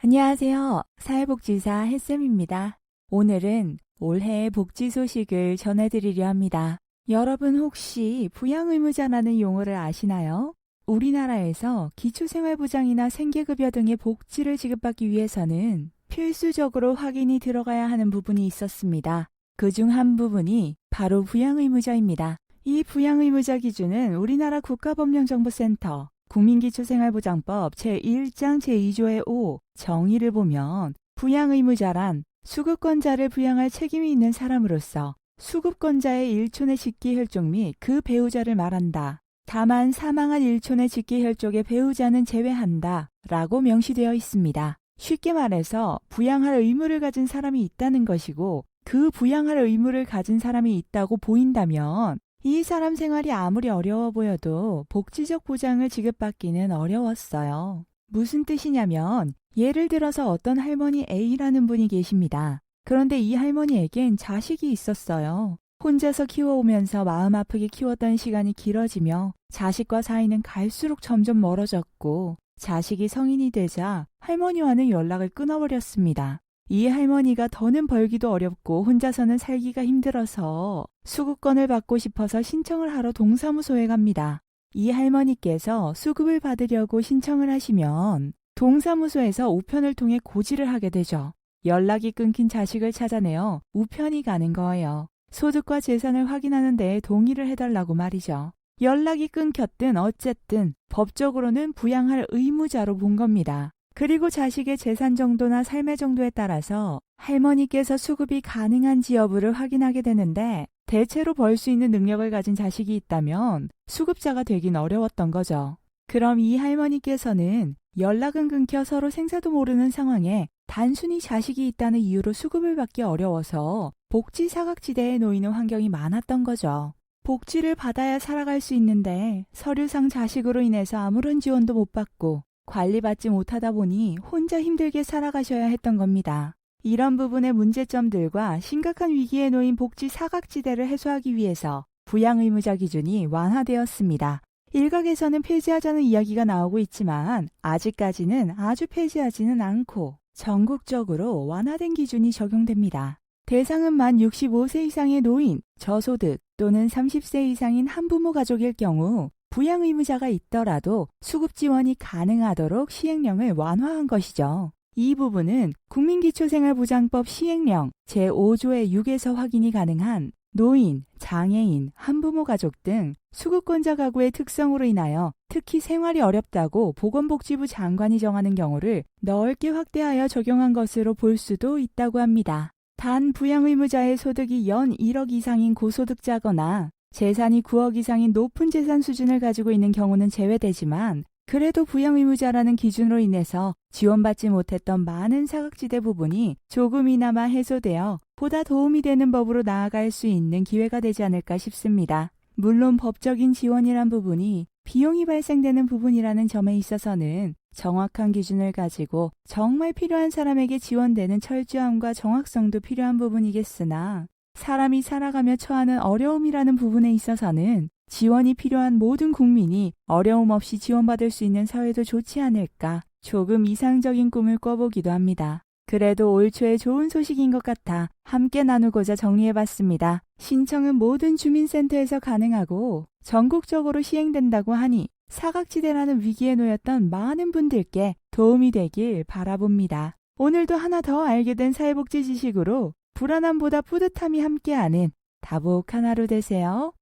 안녕하세요. 사회복지사 햇쌤입니다. 오늘은 올해의 복지 소식을 전해드리려 합니다. 여러분 혹시 부양의무자라는 용어를 아시나요? 우리나라에서 기초생활보장이나 생계급여 등의 복지를 지급받기 위해서는 필수적으로 확인이 들어가야 하는 부분이 있었습니다. 그중 한 부분이 바로 부양의무자입니다. 이 부양의무자 기준은 우리나라 국가법령정보센터 국민기초생활보장법 제1장 제2조의 5 정의를 보면 부양의무자란 수급권자를 부양할 책임이 있는 사람으로서 수급권자의 일촌의 직계혈족 및 그 배우자를 말한다. 다만 사망한 일촌의 직계혈족의 배우자는 제외한다 라고 명시되어 있습니다. 쉽게 말해서 부양할 의무를 가진 사람이 있다는 것이고 그 부양할 의무를 가진 사람이 있다고 보인다면 이 사람 생활이 아무리 어려워 보여도 복지적 보장을 지급받기는 어려웠어요. 무슨 뜻이냐면 예를 들어서 어떤 할머니 A라는 분이 계십니다. 그런데 이 할머니에겐 자식이 있었어요. 혼자서 키워오면서 마음 아프게 키웠던 시간이 길어지며 자식과 사이는 갈수록 점점 멀어졌고 자식이 성인이 되자 할머니와는 연락을 끊어버렸습니다. 이 할머니가 더는 벌기도 어렵고 혼자서는 살기가 힘들어서 수급권을 받고 싶어서 신청을 하러 동사무소에 갑니다. 이 할머니께서 수급을 받으려고 신청을 하시면 동사무소에서 우편을 통해 고지를 하게 되죠. 연락이 끊긴 자식을 찾아내어 우편이 가는 거예요. 소득과 재산을 확인하는 데 동의를 해달라고 말이죠. 연락이 끊겼든 어쨌든 법적으로는 부양할 의무자로 본 겁니다. 그리고 자식의 재산 정도나 삶의 정도에 따라서 할머니께서 수급이 가능한지 여부를 확인하게 되는데 대체로 벌 수 있는 능력을 가진 자식이 있다면 수급자가 되긴 어려웠던 거죠. 그럼 이 할머니께서는 연락은 끊겨 서로 생사도 모르는 상황에 단순히 자식이 있다는 이유로 수급을 받기 어려워서 복지 사각지대에 놓이는 환경이 많았던 거죠. 복지를 받아야 살아갈 수 있는데 서류상 자식으로 인해서 아무런 지원도 못 받고 관리받지 못하다 보니 혼자 힘들게 살아가셔야 했던 겁니다. 이런 부분의 문제점들과 심각한 위기에 놓인 복지 사각지대를 해소하기 위해서 부양의무자 기준이 완화되었습니다. 일각에서는 폐지하자는 이야기가 나오고 있지만 아직까지는 아주 폐지하지는 않고 전국적으로 완화된 기준이 적용됩니다. 대상은 만 65세 이상의 노인, 저소득 또는 30세 이상인 한부모 가족일 경우 부양의무자가 있더라도 수급 지원이 가능하도록 시행령을 완화한 것이죠. 이 부분은 국민기초생활보장법 시행령 제5조의 6에서 확인이 가능한 노인, 장애인, 한부모 가족 등 수급권자 가구의 특성으로 인하여 특히 생활이 어렵다고 보건복지부 장관이 정하는 경우를 넓게 확대하여 적용한 것으로 볼 수도 있다고 합니다. 단 부양의무자의 소득이 연 1억 이상인 고소득자거나 재산이 9억 이상인 높은 재산 수준을 가지고 있는 경우는 제외되지만 그래도 부양의무자라는 기준으로 인해서 지원받지 못했던 많은 사각지대 부분이 조금이나마 해소되어 보다 도움이 되는 법으로 나아갈 수 있는 기회가 되지 않을까 싶습니다. 물론 법적인 지원이란 부분이 비용이 발생되는 부분이라는 점에 있어서는 정확한 기준을 가지고 정말 필요한 사람에게 지원되는 철저함과 정확성도 필요한 부분이겠으나 사람이 살아가며 처하는 어려움이라는 부분에 있어서는 지원이 필요한 모든 국민이 어려움 없이 지원받을 수 있는 사회도 좋지 않을까 조금 이상적인 꿈을 꿔보기도 합니다. 그래도 올 초에 좋은 소식인 것 같아 함께 나누고자 정리해봤습니다. 신청은 모든 주민센터에서 가능하고 전국적으로 시행된다고 하니 사각지대라는 위기에 놓였던 많은 분들께 도움이 되길 바라봅니다. 오늘도 하나 더 알게 된 사회복지 지식으로 불안함보다 뿌듯함이 함께하는 다복한 하루 되세요.